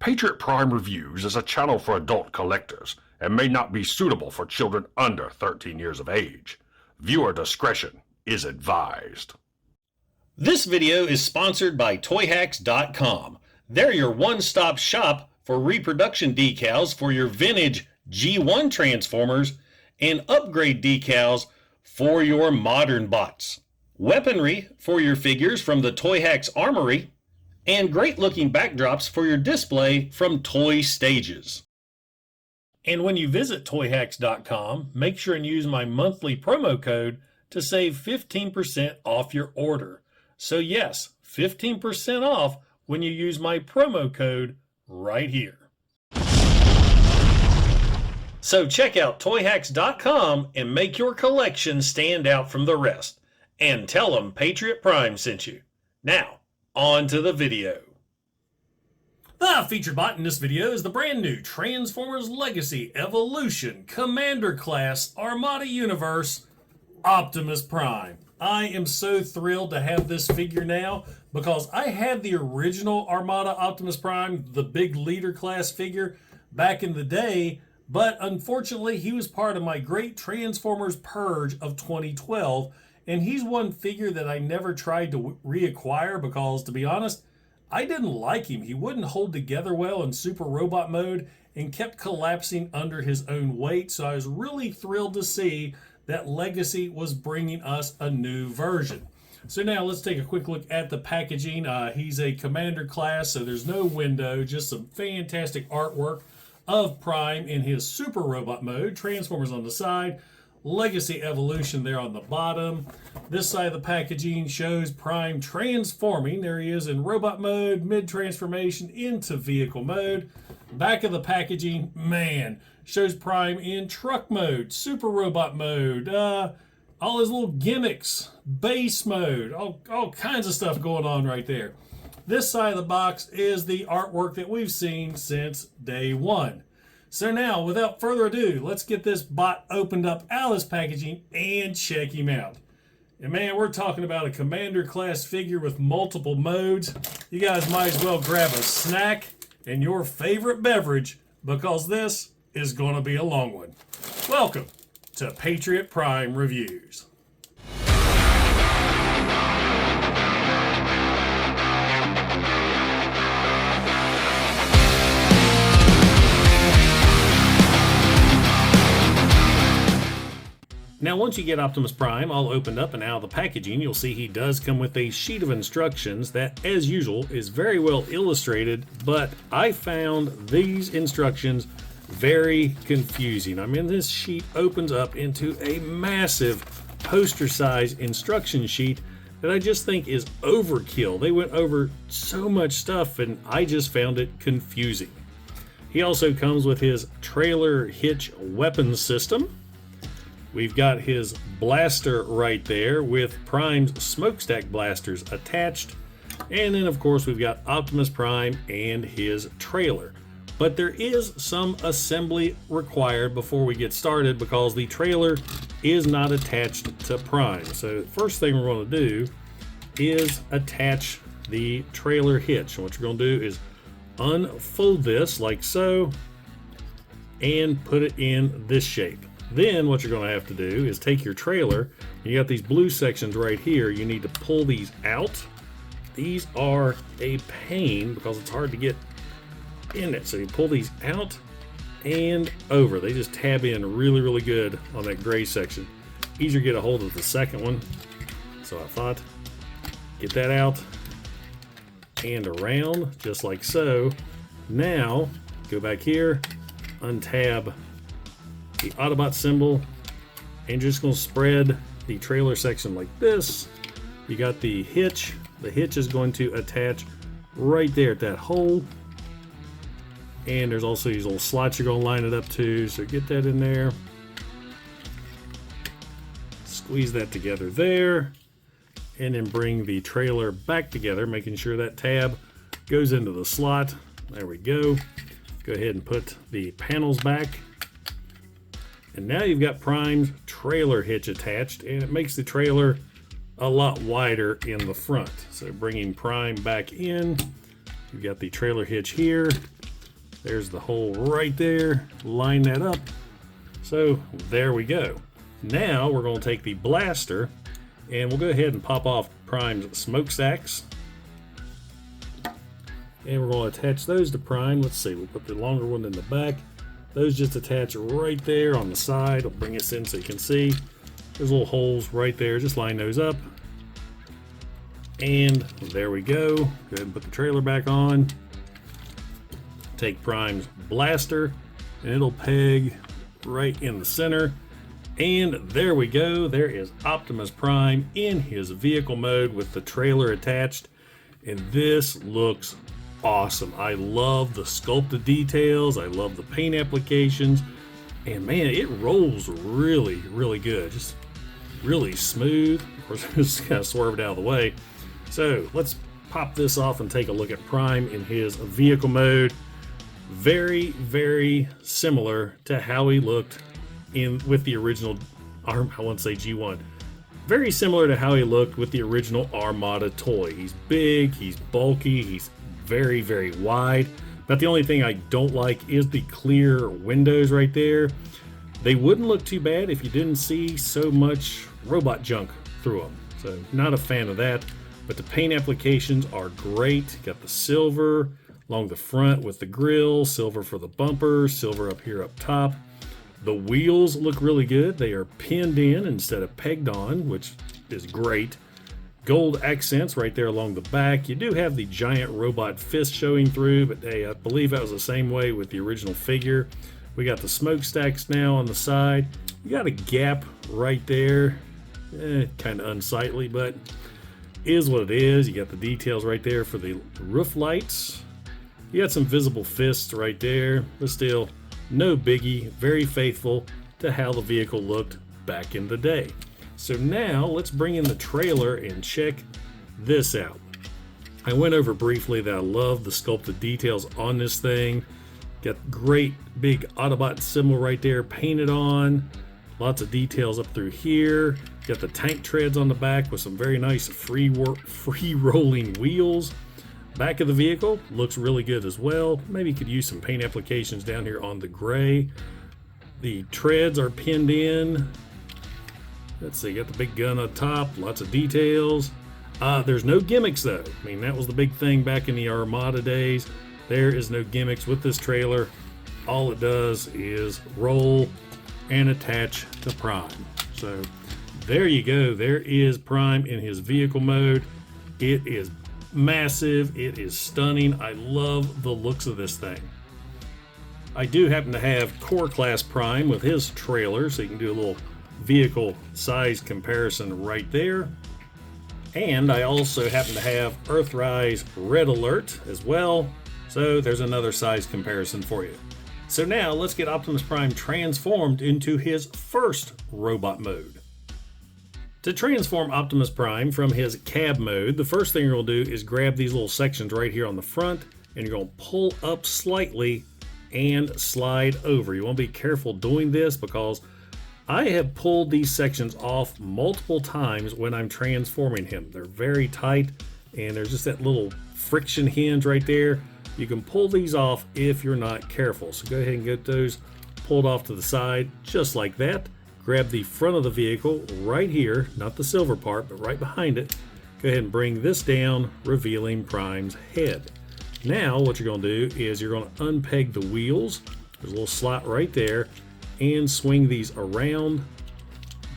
Patriot Prime Reviews is a channel for adult collectors and may not be suitable for children under 13 years of age. Viewer discretion is advised. This video is sponsored by Toyhax.com. They're your one-stop shop for reproduction decals for your vintage G1 Transformers and upgrade decals for your modern bots. Weaponry for your figures from the Toyhax Armory, and great-looking backdrops for your display from Toy Stages. And when you visit Toyhax.com, make sure and use my monthly promo code to save 15% off your order. So yes, 15% off when you use my promo code right here. So check out Toyhax.com and make your collection stand out from the rest. And tell them Patriot Prime sent you. Now, on to the video. The featured bot in this video is the brand new Transformers Legacy Evolution Commander Class Armada Universe Optimus Prime. I am so thrilled to have this figure now because I had the original Armada Optimus Prime, the big leader class figure, back in the day, but unfortunately he was part of my great Transformers purge of 2012, and he's one figure that I never tried to reacquire because, to be honest, I didn't like him. He wouldn't hold together well in Super Robot mode and kept collapsing under his own weight, so I was really thrilled to see that Legacy was bringing us a new version. So now let's take a quick look at the packaging. He's a Commander class, so there's no window, just some fantastic artwork of Prime in his Super Robot mode, Transformers on the side, Legacy Evolution there on the bottom. This side of the packaging shows Prime transforming. There he is in robot mode, mid-transformation into vehicle mode. Back of the packaging, man, shows Prime in truck mode, super robot mode, all his little gimmicks, base mode, all kinds of stuff going on right there. This side of the box is the artwork that we've seen since day one. So now, without further ado, let's get this bot opened up out of this packaging and check him out. And man, we're talking about a Commander class figure with multiple modes. You guys might as well grab a snack and your favorite beverage because this is going to be a long one. Welcome to Patriot Prime Reviews. Now, once you get Optimus Prime all opened up and out of the packaging, you'll see he does come with a sheet of instructions that, as usual, is very well illustrated, but I found these instructions very confusing. I mean, this sheet opens up into a massive poster-sized instruction sheet that I just think is overkill. They went over so much stuff, and I just found it confusing. He also comes with his trailer hitch weapons system. We've got his blaster right there with Prime's smokestack blasters attached. And then, of course, we've got Optimus Prime and his trailer. But there is some assembly required before we get started because the trailer is not attached to Prime. So the first thing we're going to do is attach the trailer hitch. What you're going to do is unfold this like so and put it in this shape. Then what you're going to have to do is take your trailer. You got these blue sections right here. You need to pull these out. These are a pain because it's hard to get in it. So you pull these out and over. They just tab in really, really good on that gray section. Easier to get a hold of the second one. So I thought, get that out and around just like so. Now go back here, untab the Autobot symbol, and you're just going to spread the trailer section like this. You got the hitch. The hitch is going to attach right there at that hole. And there's also these little slots you're going to line it up to, so get that in there. Squeeze that together there. And then bring the trailer back together, making sure that tab goes into the slot. There we go. Go ahead and put the panels back. And now you've got Prime's trailer hitch attached, and it makes the trailer a lot wider in the front. So bringing Prime back in, you've got the trailer hitch here, There's the hole right there. Line that up. So there we go. Now we're going to take the blaster and we'll go ahead and pop off Prime's smokestacks. And we're going to attach those to Prime. Let's see, we'll put the longer one in the back. Those just attach right there on the side. I'll bring this in so you can see. There's little holes right there. Just line those up. And there we go. Go ahead and put the trailer back on. Take Prime's blaster and it'll peg right in the center. And there we go. There is Optimus Prime in his vehicle mode with the trailer attached. And this looks awesome. I love the sculpted details. I love the paint applications. And man, it rolls really, really good. Just really smooth. Of course, just kind of swerved out of the way. So let's pop this off and take a look at Prime in his vehicle mode. Very, very similar to how he looked with the original I won't say G1. Very similar to how he looked with the original Armada toy. He's big, he's bulky, he's very, very wide. But the only thing I don't like is the clear windows right there. They wouldn't look too bad if you didn't see so much robot junk through them. So not a fan of that. But the paint applications are great. Got the silver along the front with the grille, silver for the bumper, silver up here up top. The wheels look really good. They are pinned in instead of pegged on, which is great. Gold accents right there along the back. You do have the giant robot fist showing through, but hey, I believe that was the same way with the original figure. We got the smokestacks now on the side. You got a gap right there. Kind of unsightly, but is what it is. You got the details right there for the roof lights. You got some visible fists right there, but still no biggie. Very faithful to how the vehicle looked back in the day. So now let's bring in the trailer and check this out. I went over briefly that I love the sculpted details on this thing. Got great big Autobot symbol right there painted on. Lots of details up through here. Got the tank treads on the back with some very nice free rolling wheels. Back of the vehicle looks really good as well. Maybe could use some paint applications down here on the gray. The treads are pinned in. Let's see, got the big gun up top, lots of details. There's no gimmicks though. I mean, that was the big thing back in the Armada days. There is no gimmicks with this trailer. All it does is roll and attach to Prime. So there you go. There is Prime in his vehicle mode. It is massive. It is stunning. I love the looks of this thing. I do happen to have Core Class Prime with his trailer, so you can do a little vehicle size comparison right there. And I also happen to have Earthrise Red Alert as well, so there's another size comparison for you. So now let's get Optimus Prime transformed into his first robot mode. To transform Optimus Prime from his cab mode, the first thing you're going to do is grab these little sections right here on the front, and you're going to pull up slightly and slide over. You want to be careful doing this because I have pulled these sections off multiple times when I'm transforming him. They're very tight, and there's just that little friction hinge right there. You can pull these off if you're not careful. So go ahead and get those pulled off to the side just like that. Grab the front of the vehicle right here, not the silver part, but right behind it. Go ahead and bring this down, revealing Prime's head. Now what you're going to do is you're going to unpeg the wheels. There's a little slot right there, and swing these around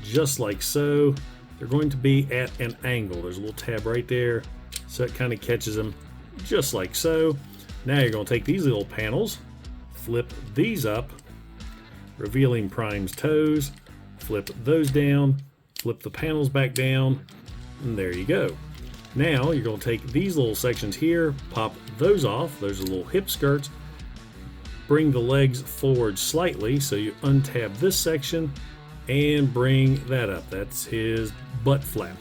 just like so. They're going to be at an angle. There's a little tab right there, so it kind of catches them just like so. Now you're going to take these little panels, flip these up, revealing Prime's toes, flip those down, flip the panels back down, and there you go. Now you're going to take these little sections here, pop those off. Those are little hip skirts. Bring the legs forward slightly, so you untab this section and bring that up. That's his butt flap.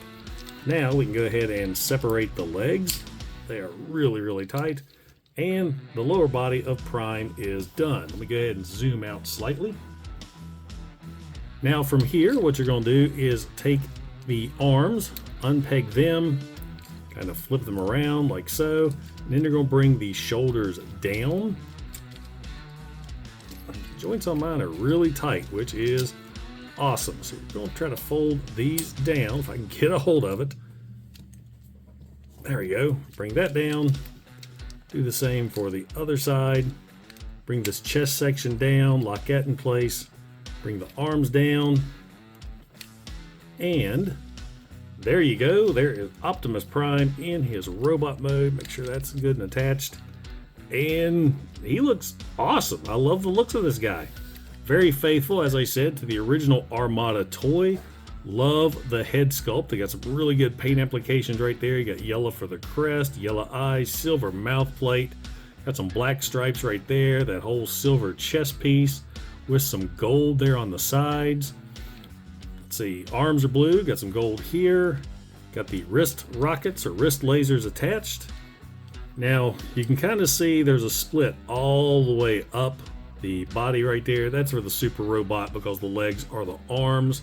Now we can go ahead and separate the legs. They are really, really tight. And the lower body of Prime is done. Let me go ahead and zoom out slightly. Now from here, what you're going to do is take the arms, unpeg them, kind of flip them around like so. And then you're going to bring the shoulders down. joints on mine are really tight, which is awesome. So we're going to try to fold these down if I can get a hold of it. There we go. Bring that down. Do the same for the other side. Bring this chest section down, lock that in place. Bring the arms down. And there you go. There is Optimus Prime in his robot mode. Make sure that's good and attached. And he looks awesome. I love the looks of this guy. Very faithful, as I said, to the original Armada toy. Love the head sculpt. They got some really good paint applications right there. You got yellow for the crest, yellow eyes, silver mouth plate. Got some black stripes right there. That whole silver chest piece with some gold there on the sides. Let's see, arms are blue. Got some gold here. Got the wrist rockets or wrist lasers attached. Now, you can kind of see there's a split all the way up the body right there. That's for the super robot because the legs are the arms.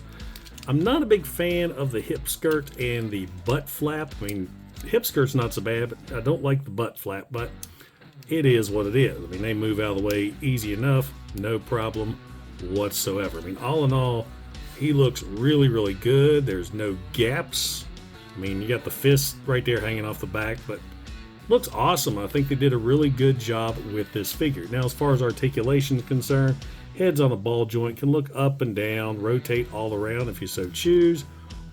I'm not a big fan of the hip skirt and the butt flap. I mean, the hip skirt's not so bad, but I don't like the butt flap, but it is what it is. I mean, they move out of the way easy enough, no problem whatsoever. I mean, all in all, he looks really, really good. There's no gaps. I mean, you got the fist right there hanging off the back, but looks awesome. I think they did a really good job with this figure. Now, as far as articulation is concerned, heads on a ball joint can look up and down, rotate all around if you so choose.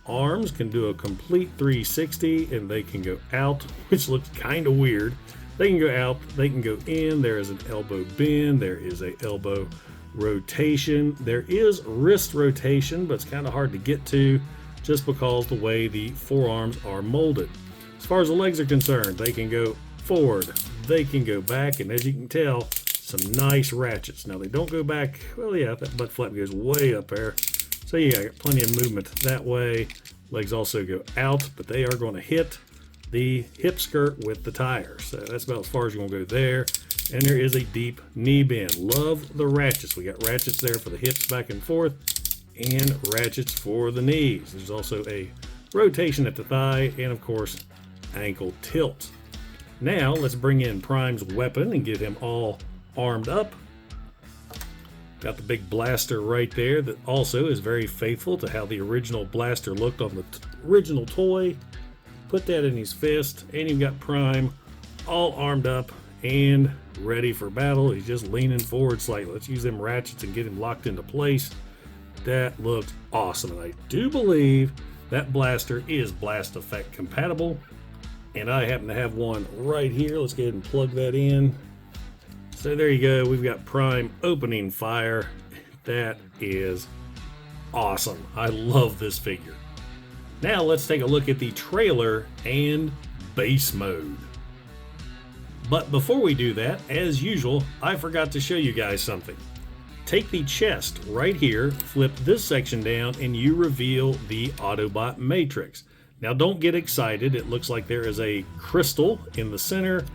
Arms can do a complete 360 and they can go out, which looks kind of weird. They can go out, they can go in. There is an elbow bend, there is a elbow rotation. There is wrist rotation, but it's kind of hard to get to just because the way the forearms are molded. As far as the legs are concerned, they can go forward, they can go back, and as you can tell, some nice ratchets. Now they don't go back, well yeah, that butt flap goes way up there. So yeah, I got plenty of movement that way. Legs also go out, but they are going to hit the hip skirt with the tire. So that's about as far as you're going to go there. And there is a deep knee bend. Love the ratchets. We got ratchets there for the hips back and forth and ratchets for the knees. There's also a rotation at the thigh and of course ankle tilt. Now let's bring in Prime's weapon and get him all armed up. Got the big blaster right there that also is very faithful to how the original blaster looked on the original toy. Put that in his fist, and you've got Prime all armed up and ready for battle. He's just leaning forward slightly. Let's use them ratchets and get him locked into place. That looks awesome, and I do believe that blaster is blast effect compatible, and I happen to have one right here. Let's go ahead and plug that in. So there you go, we've got Prime opening fire. That is awesome. I love this figure. Now let's take a look at the trailer and base mode. But before we do that, as usual, I forgot to show you guys something. Take the chest right here, flip this section down, and you reveal the Autobot Matrix. Now don't get excited, it looks like there is a crystal in the center.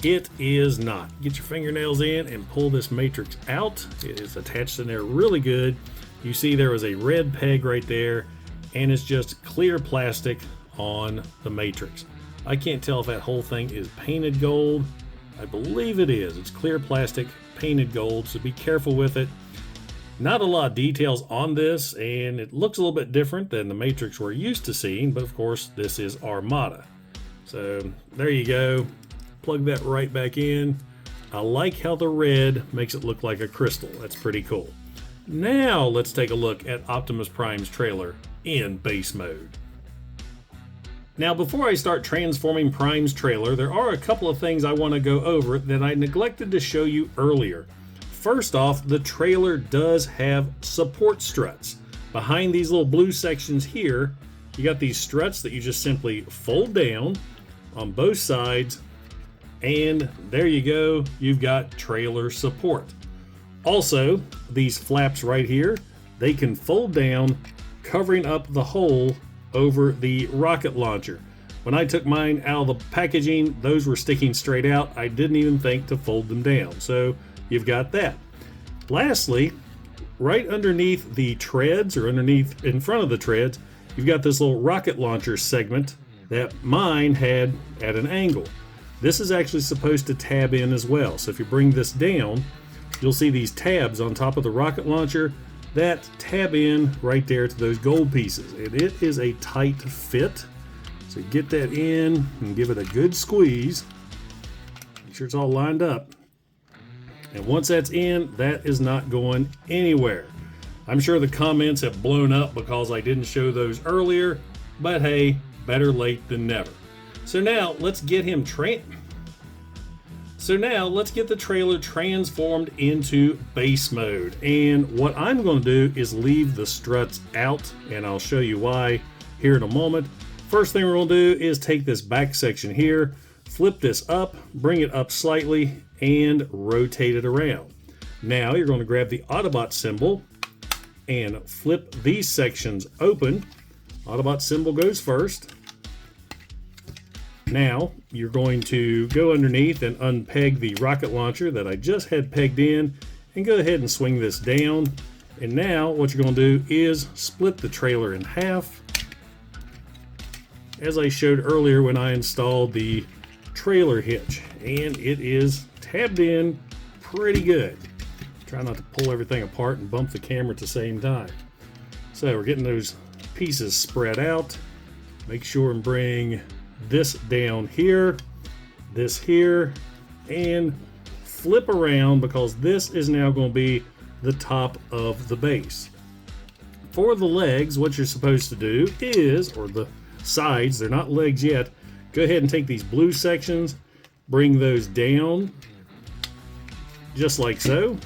It is not. Get your fingernails in and pull this matrix out. It is attached in there really good. You see there was a red peg right there, and it's just clear plastic on the matrix. I can't tell if that whole thing is painted gold. I believe it is. It's clear plastic, painted gold, so be careful with it. Not a lot of details on this, and it looks a little bit different than the matrix we're used to seeing, but of course this is Armada. So there you go. Plug that right back in. I like how the red makes it look like a crystal. That's pretty cool. Now let's take a look at Optimus Prime's trailer in base mode. Now before I start transforming Prime's trailer, there are a couple of things I want to go over that I neglected to show you earlier. First off, the trailer does have support struts. Behind these little blue sections here, you got these struts that you just simply fold down on both sides. And there you go, you've got trailer support. Also, these flaps right here, they can fold down, covering up the hole over the rocket launcher. When I took mine out of the packaging, those were sticking straight out. I didn't even think to fold them down. So you've got that. Lastly, right underneath the treads, or underneath in front of the treads, you've got this little rocket launcher segment that mine had at an angle. This is actually supposed to tab in as well. So if you bring this down, you'll see these tabs on top of the rocket launcher that tab in right there to those gold pieces. And it is a tight fit. So get that in and give it a good squeeze. Make sure it's all lined up. And once that's in, that is not going anywhere. I'm sure the comments have blown up because I didn't show those earlier, but hey, better late than never. So now let's get the trailer transformed into base mode. And what I'm going to do is leave the struts out, and I'll show you why here in a moment. First thing we're going to do is take this back section here, flip this up, bring it up slightly, and rotate it around. Now you're going to grab the Autobot symbol and flip these sections open. Autobot symbol goes first. Now you're going to go underneath and unpeg the rocket launcher that I just had pegged in, and go ahead and swing this down. And now what you're going to do is split the trailer in half, as I showed earlier when I installed the trailer hitch, and it is tabbed in pretty good. Try not to pull everything apart and bump the camera at the same time. So we're getting those pieces spread out. Make sure and bring this down here, this here, and flip around, because this is now going to be the top of the base. For the legs, what you're supposed to do is, or the sides, they're not legs yet, go ahead and take these blue sections, bring those down just like so.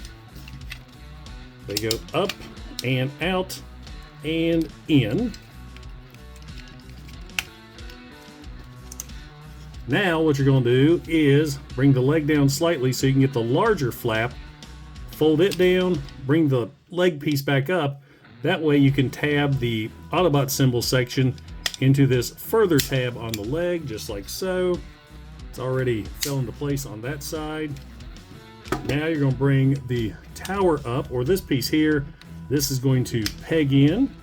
They go up and out and in. Now what you're going to do is bring the leg down slightly so you can get the larger flap, fold it down, bring the leg piece back up. That way you can tab the Autobot symbol section into this further tab on the leg, just like so. It's already fell into place on that side. Now you're going to bring the tower up, or this piece here. This is going to peg in.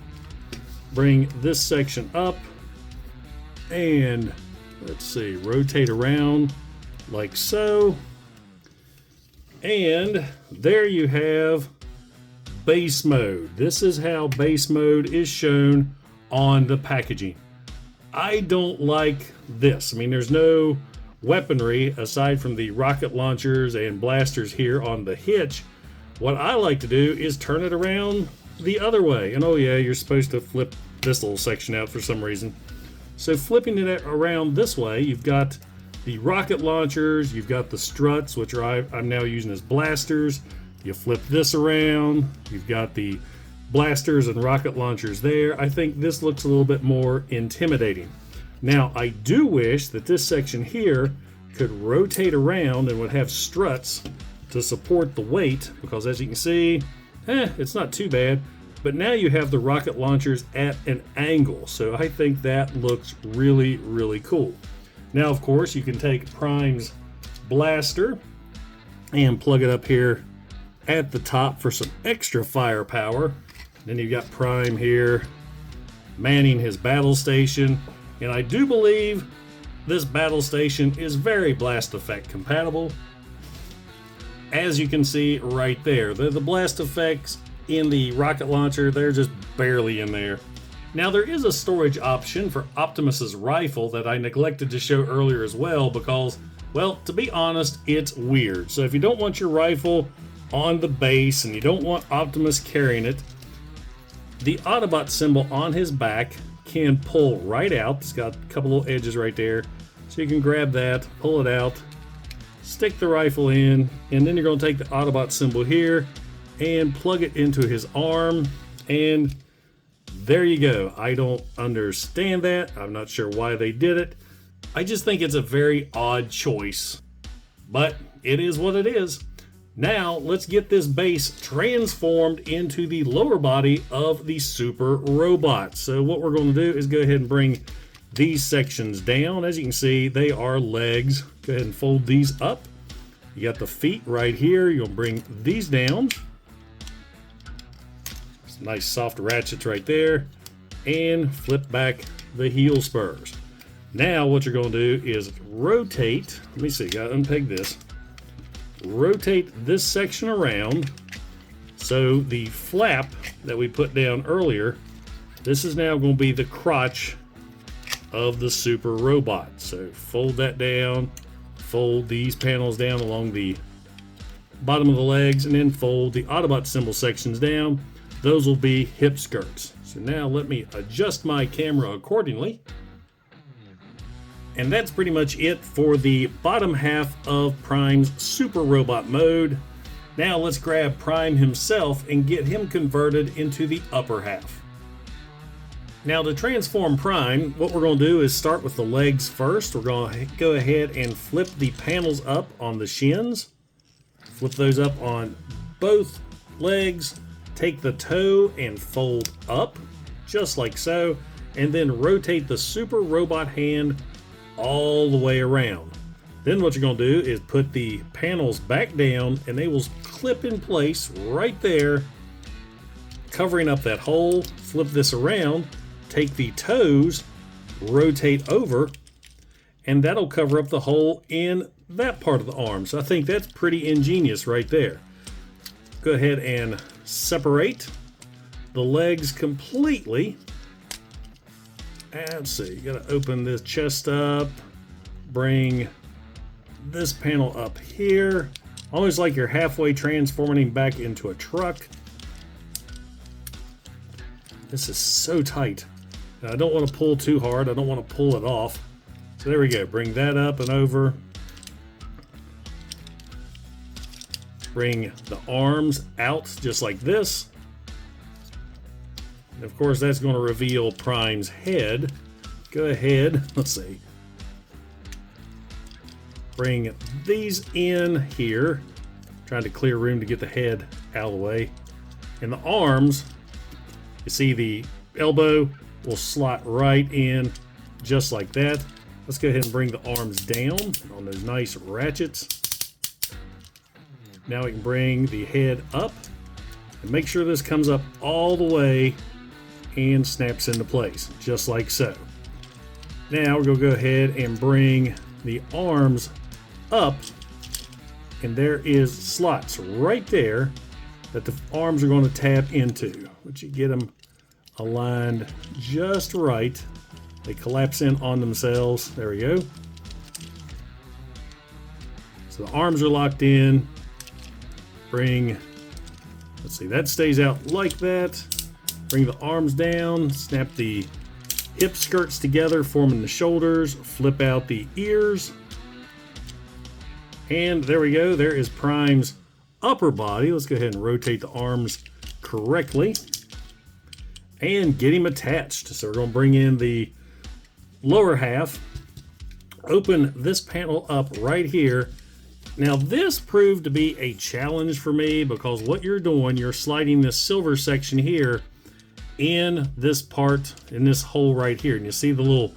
Bring this section up, and let's see, rotate around like so. And there you have base mode. This is how base mode is shown on the packaging. I don't like this. I mean, there's no weaponry aside from the rocket launchers and blasters here on the hitch. What I like to do is turn it around the other way. And oh yeah, you're supposed to flip this little section out for some reason. So flipping it around this way, you've got the rocket launchers, you've got the struts, which I'm now using as blasters. You flip this around, you've got the blasters and rocket launchers there. I think this looks a little bit more intimidating. Now, I do wish that this section here could rotate around and would have struts to support the weight, because as you can see, it's not too bad. But now you have the rocket launchers at an angle, so I think that looks really, really cool. Now, of course, you can take Prime's blaster and plug it up here at the top for some extra firepower. Then you've got Prime here manning his battle station, and I do believe this battle station is very blast effect compatible. As you can see right there, the blast effects in the rocket launcher, they're just barely in there. Now there is a storage option for Optimus's rifle that I neglected to show earlier as well, because, well, to be honest, it's weird. So if you don't want your rifle on the base and you don't want Optimus carrying it, the Autobot symbol on his back can pull right out. It's got a couple little edges right there, so you can grab that, pull it out, stick the rifle in, and then you're going to take the Autobot symbol here and plug it into his arm, and there you go. I don't understand that. I'm not sure why they did it. I just think it's a very odd choice, but it is what it is. Now let's get this base transformed into the lower body of the super robot. So what we're going to do is go ahead and bring these sections down. As you can see, they are legs. Go ahead and fold these up. You got the feet right here. You'll bring these down. Some nice soft ratchets right there. And flip back the heel spurs. Now what you're going to do is rotate. Let me see, gotta unpeg this. rotate this section around. So the flap that we put down earlier, this is now going to be the crotch of the super robot. So fold that down, fold these panels down along the bottom of the legs, and then fold the Autobot symbol sections down. Those will be hip skirts. So now let me adjust my camera accordingly. And that's pretty much it for the bottom half of Prime's Super Robot mode. Now let's grab Prime himself and get him converted into the upper half. Now to transform Prime, what we're going to do is start with the legs first. We're going to go ahead and flip the panels up on the shins. Flip those up on both legs. Take the toe and fold up, just like so. And then rotate the Super Robot hand all the way around. Then what you're going to do is put the panels back down, and they will clip in place right there, covering up that hole. Flip this around, take the toes, rotate over, and that'll cover up the hole in that part of the arm. So I think that's pretty ingenious right there. Go ahead and separate the legs completely. Let's see, you got to open this chest up, bring this panel up here, almost like you're halfway transforming him back into a truck. This is so tight. Now, I don't want to pull too hard. I don't want to pull it off. So there we go. Bring that up and over. Bring the arms out just like this. And of course, that's going to reveal Prime's head. Go ahead. Let's see. Bring these in here. Trying to clear room to get the head out of the way. And the arms, you see the elbow will slot right in just like that. Let's go ahead and bring the arms down on those nice ratchets. Now we can bring the head up and make sure this comes up all the way and snaps into place, just like so. Now we're going to go ahead and bring the arms up, and there is slots right there that the arms are going to tap into. Once you get them aligned just right, they collapse in on themselves. There we go. So the arms are locked in. Bring, let's see, that stays out like that. Bring the arms down, snap the hip skirts together, forming the shoulders, flip out the ears. And there we go. There is Prime's upper body. Let's go ahead and rotate the arms correctly and get him attached. So we're going to bring in the lower half, open this panel up right here. Now this proved to be a challenge for me because what you're doing, you're sliding this silver section here in this part, in this hole right here. And you see the little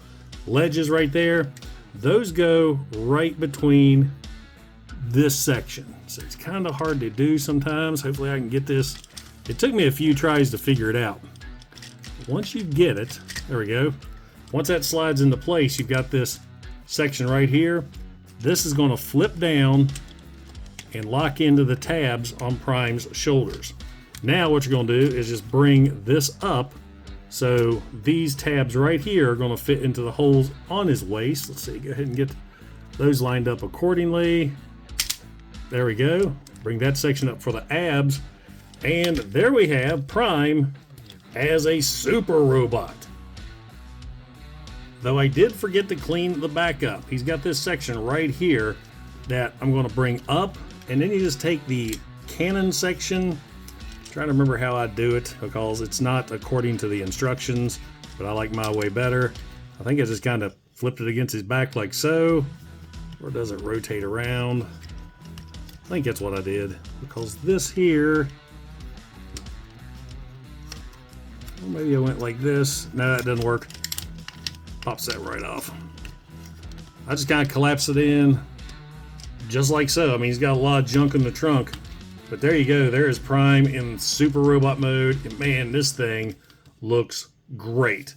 ledges right there? Those go right between this section. So it's kind of hard to do sometimes. Hopefully I can get this. It took me a few tries to figure it out. Once you get it, there we go. Once that slides into place, you've got this section right here. This is going to flip down and lock into the tabs on Prime's shoulders. Now what you're going to do is just bring this up. So these tabs right here are going to fit into the holes on his waist. Let's see, go ahead and get those lined up accordingly. There we go. Bring that section up for the abs. And there we have Prime as a super robot. Though I did forget to clean the back up. He's got this section right here that I'm going to bring up. And then you just take the cannon section. I'm trying to remember how I do it because it's not according to the instructions, but I like my way better. I think I just kind of flipped it against his back like so. Or does it rotate around? I think that's what I did, because this here, well, maybe I went like this. No, that doesn't work. Pops that right off. I just kind of collapse it in just like so. I mean, he's got a lot of junk in the trunk, but there you go. There is Prime in super robot mode. And man, this thing looks great.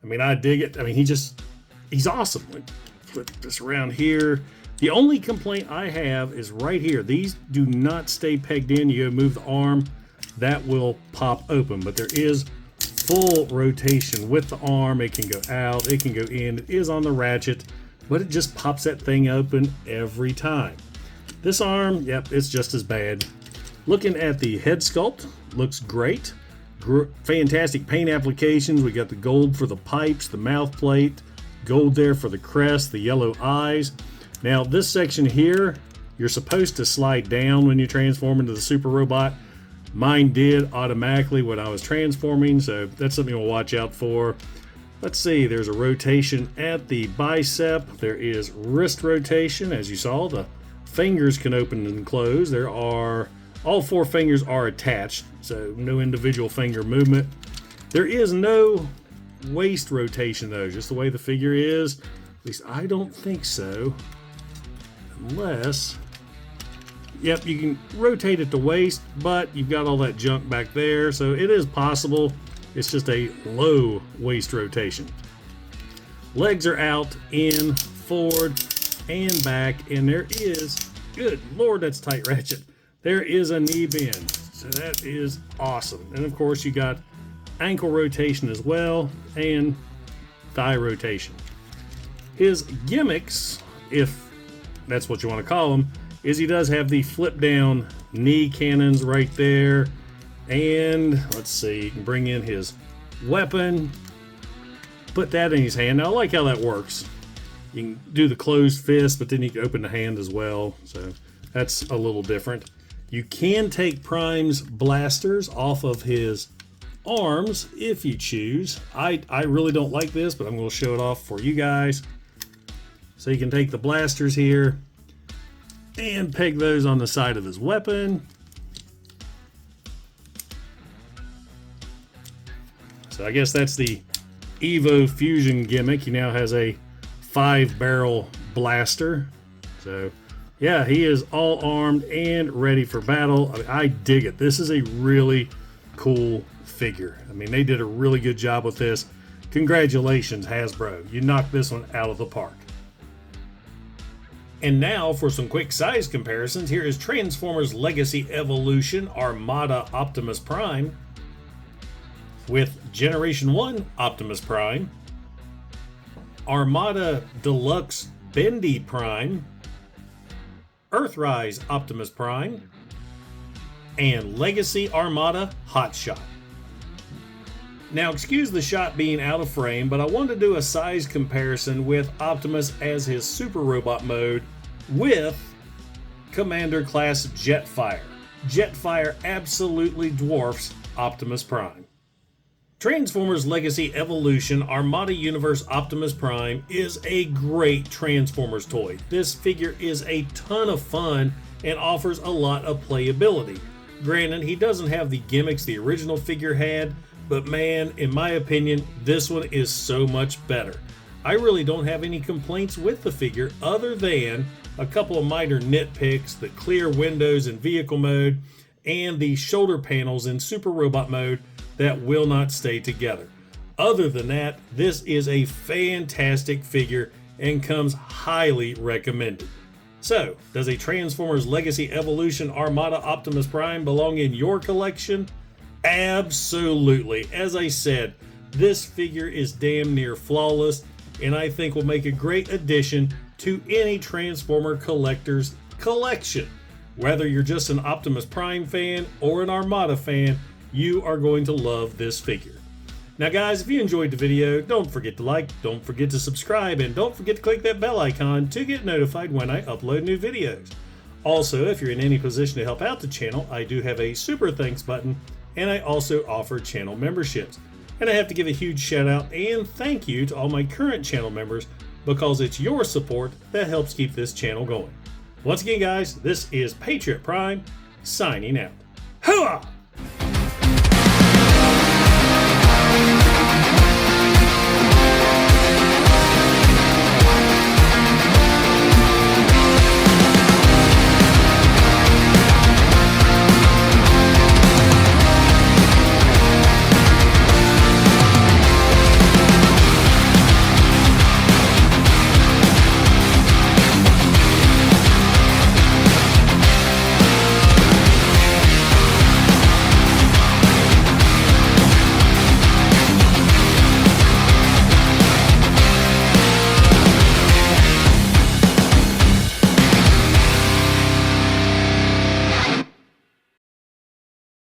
I mean, I dig it. I mean, he's awesome. Put this around here. The only complaint I have is right here. These do not stay pegged in. You go move the arm, that will pop open. But there is full rotation with the arm. It can go out, it can go in. It is on the ratchet, but it just pops that thing open every time. This arm, yep, it's just as bad. Looking at the head sculpt, looks great. Fantastic paint applications. We got the gold for the pipes, the mouth plate, gold there for the crest, the yellow eyes. Now this section here, you're supposed to slide down when you transform into the super robot. Mine did automatically when I was transforming, so that's something we'll watch out for. Let's see, there's a rotation at the bicep. There is wrist rotation, as you saw. The fingers can open and close. All 4 fingers are attached, so no individual finger movement. There is no waist rotation though, just the way the figure is. At least I don't think so. Unless, yep, you can rotate at the waist, but you've got all that junk back there, so it is possible. It's just a low waist rotation. Legs are out, in, forward, and back, and there is, good Lord, that's tight ratchet. There is a knee bend, so that is awesome. And of course you got ankle rotation as well, and thigh rotation. His gimmicks, if that's what you want to call them, is he does have the flip down knee cannons right there. And let's see, you can bring in his weapon, put that in his hand. Now I like how that works. You can do the closed fist, but then you can open the hand as well. So that's a little different. You can take Prime's blasters off of his arms if you choose. I really don't like this, but I'm going to show it off for you guys. So you can take the blasters here and peg those on the side of his weapon. So I guess that's the Evo Fusion gimmick. He now has a 5-barrel blaster. So yeah, he is all armed and ready for battle. I dig it. This is a really cool figure. I mean, they did a really good job with this. Congratulations, Hasbro. You knocked this one out of the park. And now for some quick size comparisons. Here is Transformers Legacy Evolution Armada Optimus Prime with Generation 1 Optimus Prime, Armada Deluxe Bendy Prime, Earthrise Optimus Prime, and Legacy Armada Hotshot. Now, excuse the shot being out of frame, but I wanted to do a size comparison with Optimus as his Super Robot mode with Commander Class Jetfire. Jetfire absolutely dwarfs Optimus Prime. Transformers Legacy Evolution Armada Universe Optimus Prime is a great Transformers toy. This figure is a ton of fun and offers a lot of playability. Granted, he doesn't have the gimmicks the original figure had, but man, in my opinion, this one is so much better. I really don't have any complaints with the figure other than a couple of minor nitpicks, the clear windows in vehicle mode and the shoulder panels in Super Robot mode that will not stay together. Other than that, this is a fantastic figure and comes highly recommended. So, does a Transformers Legacy Evolution Armada Optimus Prime belong in your collection? Absolutely. As I said, this figure is damn near flawless, and I think will make a great addition to any Transformer collector's collection. Whether you're just an Optimus Prime fan or an Armada fan, you are going to love this figure. Now guys, if you enjoyed the video, don't forget to like, don't forget to subscribe, and don't forget to click that bell icon to get notified when I upload new videos. Also, if you're in any position to help out the channel, I do have a super thanks button, and I also offer channel memberships. And I have to give a huge shout out and thank you to all my current channel members, because it's your support that helps keep this channel going. Once again guys, this is Patriot Prime, signing out. Hooah!